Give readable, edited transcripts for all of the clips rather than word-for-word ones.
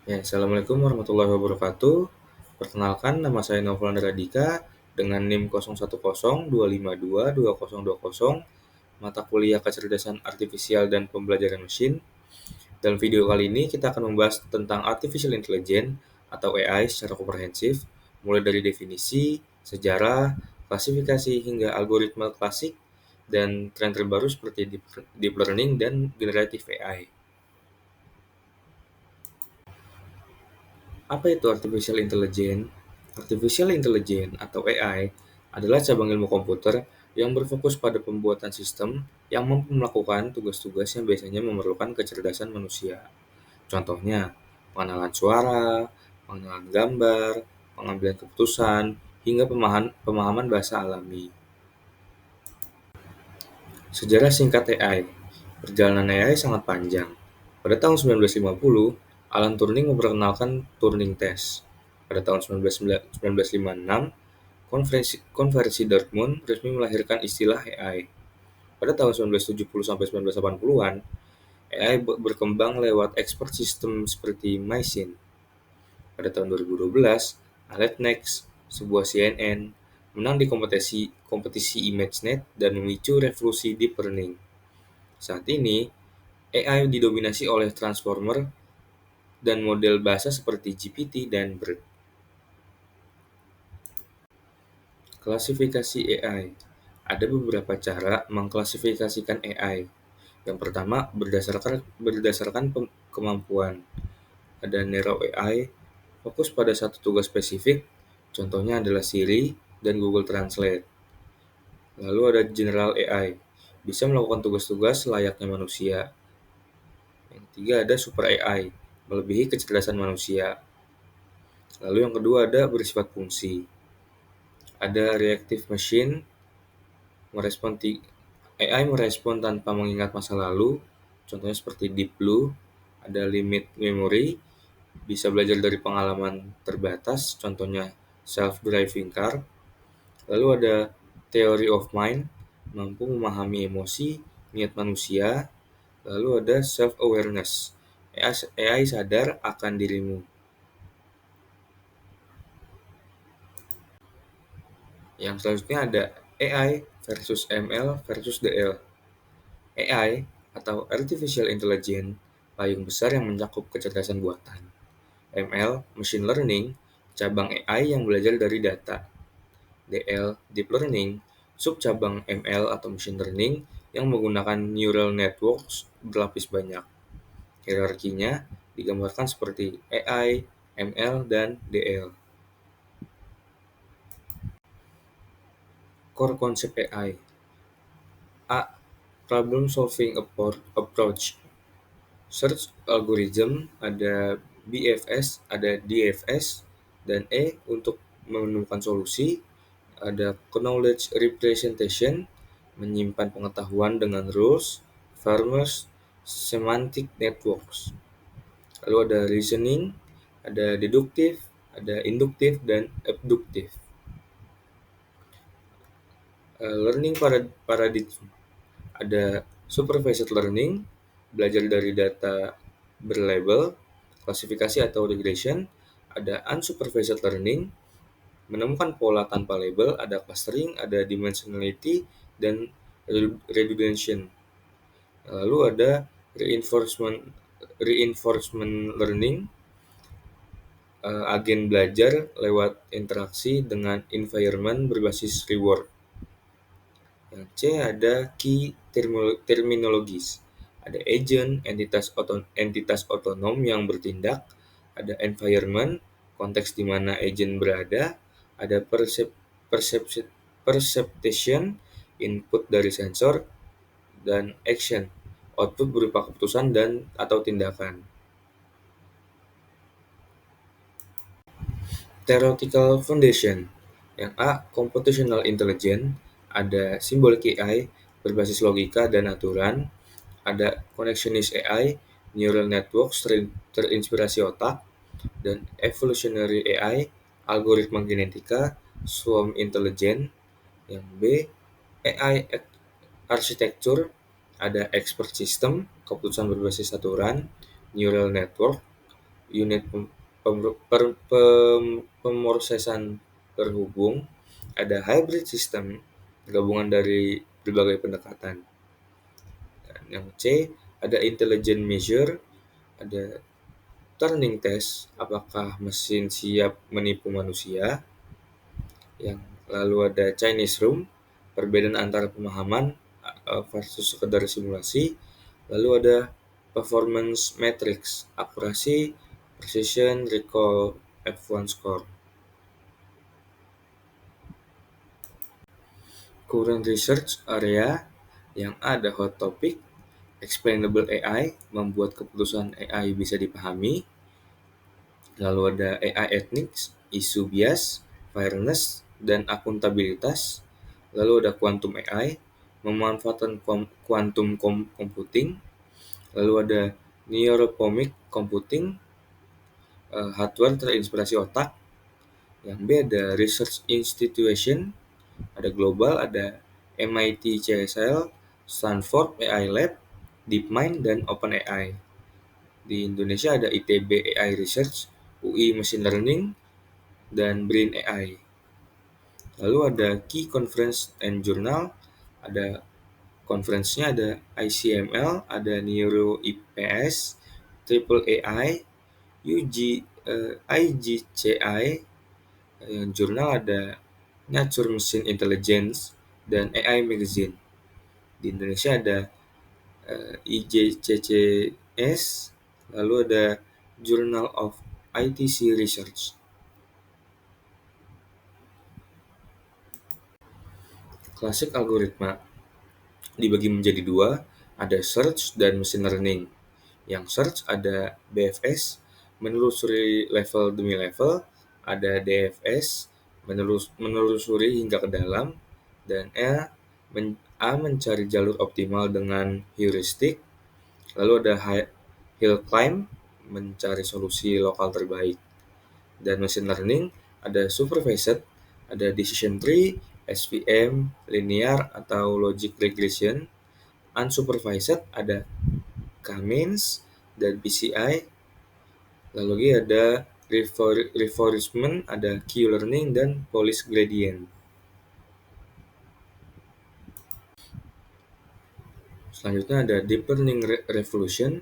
Ya, Assalamualaikum warahmatullahi wabarakatuh. Perkenalkan, nama saya Novan Radika dengan NIM 0102522020, mata kuliah Kecerdasan Artifisial dan Pembelajaran Mesin. Dalam video kali ini kita akan membahas tentang Artificial Intelligence atau AI secara komprehensif, mulai dari definisi, sejarah, klasifikasi hingga algoritma klasik dan tren terbaru seperti deep learning dan generative AI. Apa itu Artificial Intelligence? Artificial Intelligence atau AI adalah cabang ilmu komputer yang berfokus pada pembuatan sistem yang mampu melakukan tugas-tugas yang biasanya memerlukan kecerdasan manusia. Contohnya, pengenalan suara, pengenalan gambar, pengambilan keputusan, hingga pemahaman bahasa alami. Sejarah singkat AI. Perjalanan AI sangat panjang. Pada tahun 1950, Alan Turing memperkenalkan Turing Test. Pada tahun 1956, konversi Dortmund resmi melahirkan istilah AI. Pada tahun 1970 sampai 1980-an, AI berkembang lewat expert system seperti Mycin. Pada tahun 2012, AlertNext, sebuah CNN, menang di kompetisi ImageNet dan memicu revolusi deep learning. Saat ini, AI didominasi oleh transformer dan model bahasa seperti GPT dan BERT. Klasifikasi AI. Ada beberapa cara mengklasifikasikan AI. Yang pertama, berdasarkan kemampuan. Ada Narrow AI, fokus pada satu tugas spesifik, contohnya adalah Siri dan Google Translate. Lalu ada General AI, bisa melakukan tugas-tugas layaknya manusia. Yang ketiga ada Super AI, melebihi kecerdasan manusia. Lalu yang kedua ada bersifat fungsi. Ada Reactive Machine, AI merespon tanpa mengingat masa lalu, contohnya seperti Deep Blue. Ada Limit Memory, bisa belajar dari pengalaman terbatas, contohnya Self-Driving Car. Lalu ada Theory of Mind, mampu memahami emosi, niat manusia. Lalu ada Self-Awareness, AI sadar akan dirimu. Yang selanjutnya ada AI versus ML versus DL. AI atau Artificial Intelligence payung besar yang mencakup kecerdasan buatan. ML, Machine Learning, cabang AI yang belajar dari data. DL, Deep Learning, subcabang ML atau Machine Learning yang menggunakan neural networks berlapis banyak. Hierarkinya digambarkan seperti AI, ML, dan DL. Core konsep AI. A. Problem Solving Approach. Search algorithm ada BFS, ada DFS, dan E untuk menemukan solusi. Ada Knowledge Representation, menyimpan pengetahuan dengan rules, farmers, semantic networks. Lalu ada reasoning, ada deduktif, ada induktif, dan abduktif. Learning paradigm, ada supervised learning, belajar dari data berlabel, klasifikasi atau regression. Ada unsupervised learning, menemukan pola tanpa label. Ada clustering, ada dimensionality, dan redundation. Lalu ada reinforcement learning, agen belajar lewat interaksi dengan environment berbasis reward. Yang C ada key terminologis. Ada agent, entitas otonom yang bertindak. Ada environment, konteks di mana agent berada. Ada perception, input dari sensor. Dan action, output berupa keputusan dan atau tindakan. Theoretical Foundation. Yang A. Computational Intelligence. Ada Symbolic AI, berbasis logika dan aturan. Ada Connectionist AI, Neural Networks terinspirasi otak. Dan Evolutionary AI, algoritma genetika, Swarm Intelligence. Yang B. AI Architecture. Ada Expert System, keputusan berbasis aturan, Neural Network, unit pemrosesan terhubung, ada hybrid system, gabungan dari berbagai pendekatan. Dan yang C, ada intelligent measure, ada turning test, apakah mesin siap menipu manusia. Yang lalu ada Chinese room, perbedaan antara pemahaman versus sekedar simulasi. Lalu ada performance matrix, akurasi, precision, recall, F1 score. Current research area yang ada hot topic, explainable AI, membuat keputusan AI bisa dipahami. Lalu ada AI ethics, isu bias, fairness, dan akuntabilitas. Lalu ada quantum AI, memanfaatkan quantum computing. Lalu ada neurophomic computing, hardware terinspirasi otak. Yang B ada research institution, ada global, ada MIT CSL, Stanford AI Lab, DeepMind, dan OpenAI. Di Indonesia ada ITB AI Research, UI Machine Learning, dan Brain AI. Lalu ada Key Conference and Journal, ada conference-nya ada ICML, ada Neuro IPS, Triple AI, IGCI, yang jurnal ada Nature Machine Intelligence, dan AI Magazine. Di Indonesia ada IJCCS, lalu ada Journal of ITC Research. Klasik algoritma dibagi menjadi dua, ada search dan machine learning. Yang search ada BFS, menelusuri level demi level, ada DFS, menelusuri hingga ke dalam, dan A mencari jalur optimal dengan heuristik. Lalu ada hill climb, mencari solusi lokal terbaik. Dan machine learning ada supervised, ada decision tree, SVM, linear atau logic regression. Unsupervised ada K-means dan PCI. Lalu lagi ada reinforcement, ada Q-learning dan police gradient. Selanjutnya ada deep learning revolution,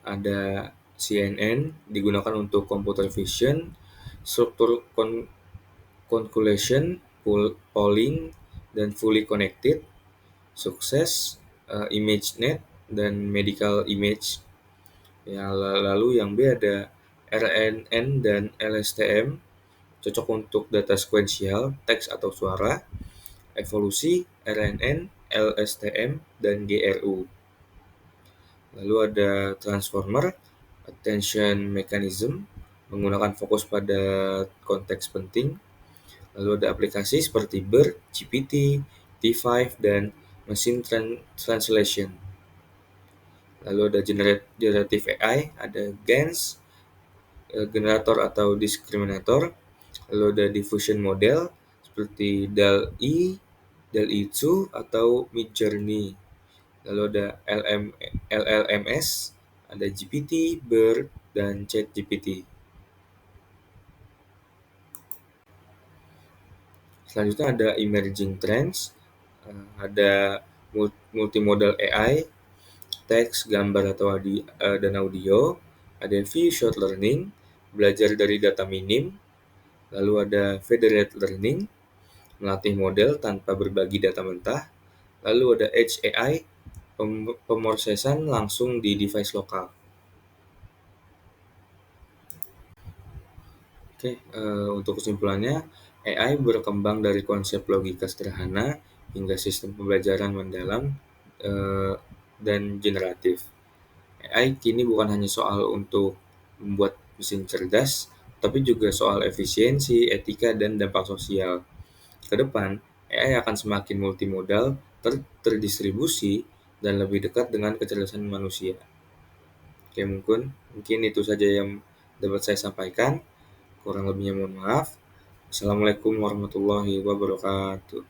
ada CNN digunakan untuk computer vision, struktur convolution, polling, dan fully connected, sukses, ImageNet, dan medical image. Ya, lalu yang B ada RNN dan LSTM, cocok untuk data sekuensial, teks atau suara, evolusi, RNN, LSTM, dan GRU. Lalu ada transformer, attention mechanism, menggunakan fokus pada konteks penting. Lalu ada aplikasi seperti BERT, GPT, T5, dan machine translation. Lalu ada generative AI, ada GANs, generator atau discriminator. Lalu ada diffusion model seperti DALL-E, DALL-E 2, atau Midjourney. Lalu ada LLMS, ada GPT, BERT, dan ChatGPT. Selanjutnya ada emerging trends, ada multimodal AI, teks, gambar atau dan audio, ada view short learning, belajar dari data minim, lalu ada federated learning, melatih model tanpa berbagi data mentah, lalu ada edge AI, pemrosesan langsung di device lokal. Oke, untuk kesimpulannya, AI berkembang dari konsep logika sederhana hingga sistem pembelajaran mendalam dan generatif. AI kini bukan hanya soal untuk membuat mesin cerdas, tapi juga soal efisiensi, etika, dan dampak sosial. Ke depan, AI akan semakin multimodal, terdistribusi, dan lebih dekat dengan kecerdasan manusia. Oke, mungkin itu saja yang dapat saya sampaikan. Kurang lebihnya mohon maaf. Assalamualaikum warahmatullahi wabarakatuh.